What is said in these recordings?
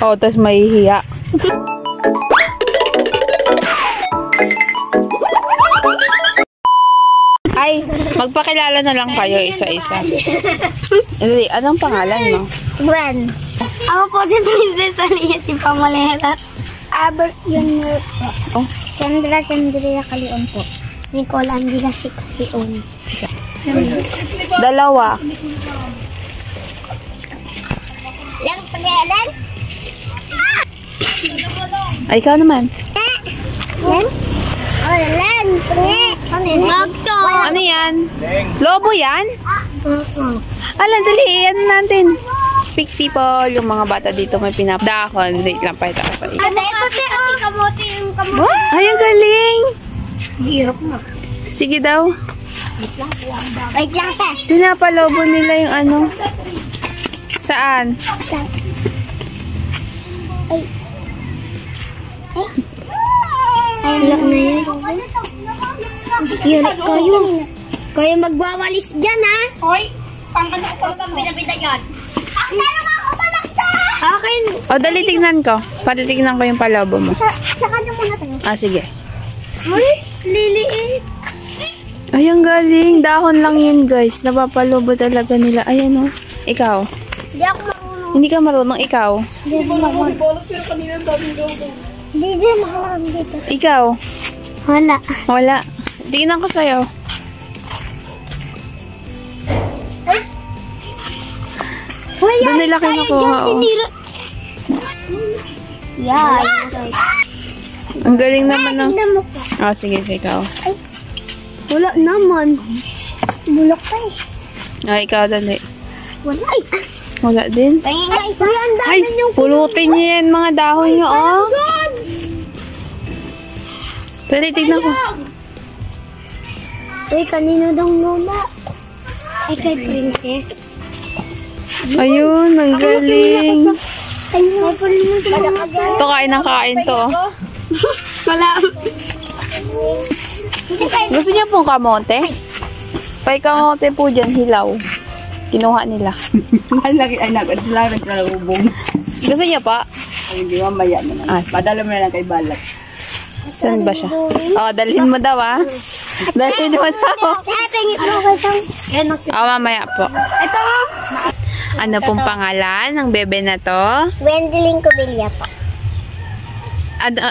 Oh, tapos mahihiya. Ay, magpakilala na lang kayo isa-isa. Anong pangalan mo? Gwen. Ako po si Princess Alias, si Pamaleras. Albert Junior po. Oh. Chandra Kalion po. Nicole Angela si Kalion. Sige. Dalawa. Lang pangalan? Ay, ikaw naman. Len? Oh, Len. Ano yun? Magto. Ano yan? Lobo yan? Oo. Alam, dali. Ano natin? Pick people. Yung mga bata dito may pinapdahon. Wait lang, pakita ko sa iyo. Ate, kamote yung kamote. Ay, ang galing. Hirap na. Sige daw. Wait lang, te. Pinapalobo nila yung ano. Saan? Ay. Wala na yun. Yun, kayo magwawalis dyan, ha? Hoy, pang-ano ko kang binabida yan. Akin. O, dali tignan ko. Para tignan ko yung palobo mo. Sa kanya muna tayo. Ah, sige. Uy, liliit. Ay, ang galing. Dahon lang yun, guys. Napapalobo talaga nila. Ayan, o. Ikaw. Hindi ako marunong. Hindi ka marunong. Ikaw. Hindi ako marunong. Hindi marunong dito. Ikaw. Wala. Wala. Tingnan ko sa'yo. Uy, Doon nila kinukuha, oh. Yan. Ang galing naman, no? Tignan mo ka. Ah, sige, ikaw. Ay, wala naman. Bulok pa eh. Ah, ikaw, dali. Wala eh. Wala din. Tingin nga isa. Ang Ay, dami yung pulutin niyo yan, mga dahon niyo, oh. Dali, tignan ko. Uy, kanino daw nula? Ay, kay Princess. Ayun, ang galing. Ay, napalimutan. Ito, kain ng kain to, oh. Wala. Gusto niyo pong kamote? Pay kamote po dyan, hilaw. Kinuha nila. Ay, lagi, ay, naglalagay na ubong. Gusto niyo pa? Ay, hindi mamaya naman. Ah. Padala mo na lang kay Balat. Saan ba siya? Oh, dalhin mo daw, ah. Dalhin mo daw. Ay, pingit mo ko isang. Oh, mamaya po. Ito mo. Ano pong pangalan ng bebe na to? Wendeling Cubilla po.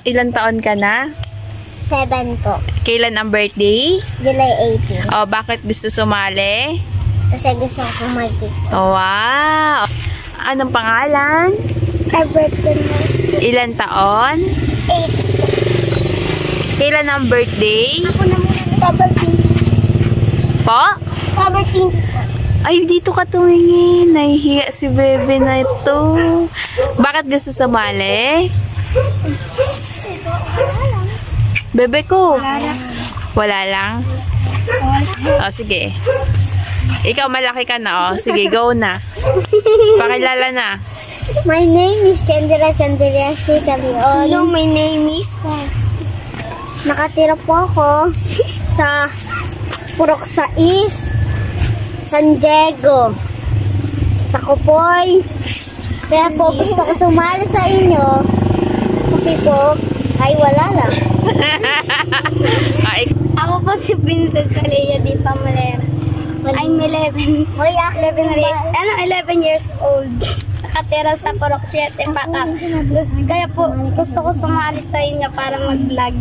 Ilan taon ka na? 7 po. Kailan ang birthday? July 18. Oh, bakit gusto sumali? Kasi gusto ko mag-tip. Oh, wow. Anong pangalan? Albert Junior. Ilan taon? 8. Kailan ang birthday? Ako na muna. Cover 20. Po? Cover 20 po. Ay, dito ka tumingin. Nahihiya si bebe na ito. Bakit gusto sumali? Bebe ko. Wala lang. Oh, sige. Ikaw malaki ka na, oh. Sige, go na. Pakilala na. My name is Chandra C. Calion. Hello, my name is nakatira po ako sa Purok 6, San Diego. Ako po'y kaya po gusto ko sumali sa inyo kasi po ay wala lang. Ay, Ako po si Princess Alias di Pamaleras. I'm 11 years old. Nakatira sa Purok 7, Pakak. Kaya po, gusto ko sumali sa inyo para mag-vlog.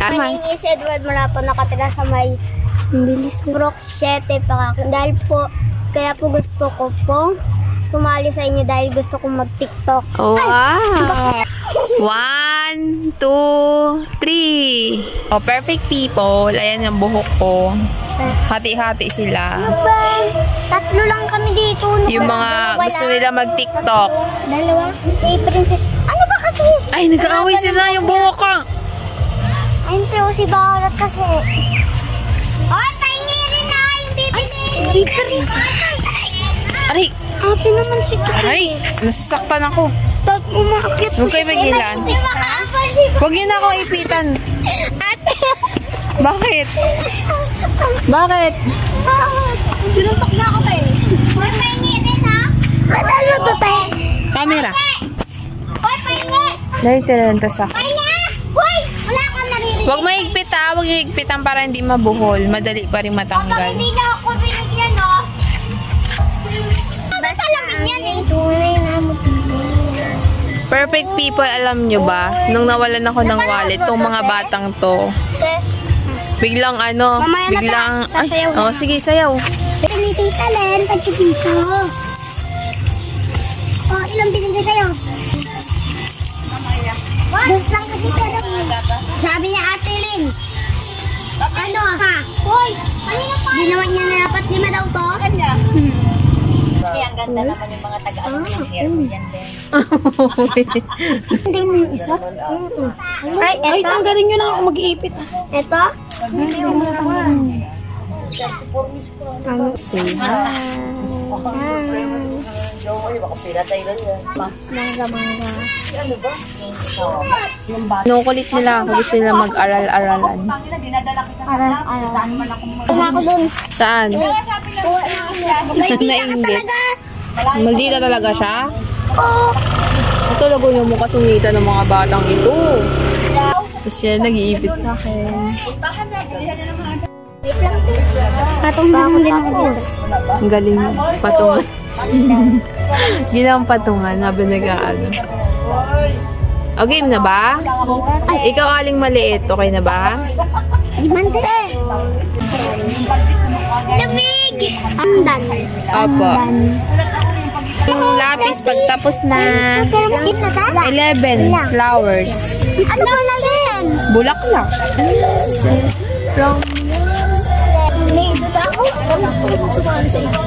My name is Edward Marapo, nakatira sa may Purok 7, Pakak. Dahil po, kaya po gusto ko po sumali sa inyo dahil gusto kong mag-TikTok. wow! 1, 2, 3. Oh, perfect people. Ayan yung buhok ko. Hati-hati sila. Tatlo lang kami dito. Yung mga gusto nila mag-TikTok. Dalawa. Si Princess. Ano ba kasi? Ay, nag-aaway sila yung buhok ko. Ay, hindi o si Barat kasi. Oh, taingi rin na. Yung bibili. Aray! Ate naman si Ate. Aray! Nasasaktan ako. Tag umakit Huwag kayo magilan. Hindi makaapal si Huwag niyo na akong ipitan. Ate. Bakit? Bakit? Sinuntok na ako tayo. Huwag taingi rin ha. Matalo to tayo. Camera. Hoy, pahingi! Dahil tinanong sa akin. Pahingi! Hoy! Wala kang naririnig. Huwag mahigpit ha. Huwag higpitan para hindi mabuhol. Madali pa rin Pag matanggal. hindi na ako binigyan, oh. Basta lamin yan eh. Tunay na mo. Perfect people, alam nyo ba? Nung nawalan ako ng wallet, tong mga batang to, biglang Mamaya na biglang, ta. Sasayaw na. sige, sayaw. Pero ni Tita Len, pag-ibisa. Oh, ilang binigay sa'yo? Dos lang kasi pero. Sabi niya Ate Lin. Ano ha? Hoy, kanina pa. Ginawa niya na dapat 5 daw to? Kanya. Kaya ang ganda naman yung mga taga-ano ng hair mo yan din. Tanggal mo yung isa? Ay, Ay, eto. tanggalin nyo lang ako mag-iipit. Eto. Mangga-mangga. Nukulit nila ako. Gusto nila mag-aral-aralan. Tingnan ako dun. Saan? May tita ka Nainggit. talaga. Maldita talaga siya? Oo. Ito, lago yung mukha sungita ng mga batang ito. Tapos siya nag-iipit sa akin. Patong ba ako din ako dito? Ang galing. Patungan. Ginawang patungan habang nag-aano. O, game na ba? Ikaw aling maliit. Okay na ba? Limante. Lamig. Andan. Opo. Yung lapis pagtapos na. Pero bakit na ta? 11 flowers. Ano wala yan? Bulaklak. May duda ako. Gusto ko sumali sa iyo.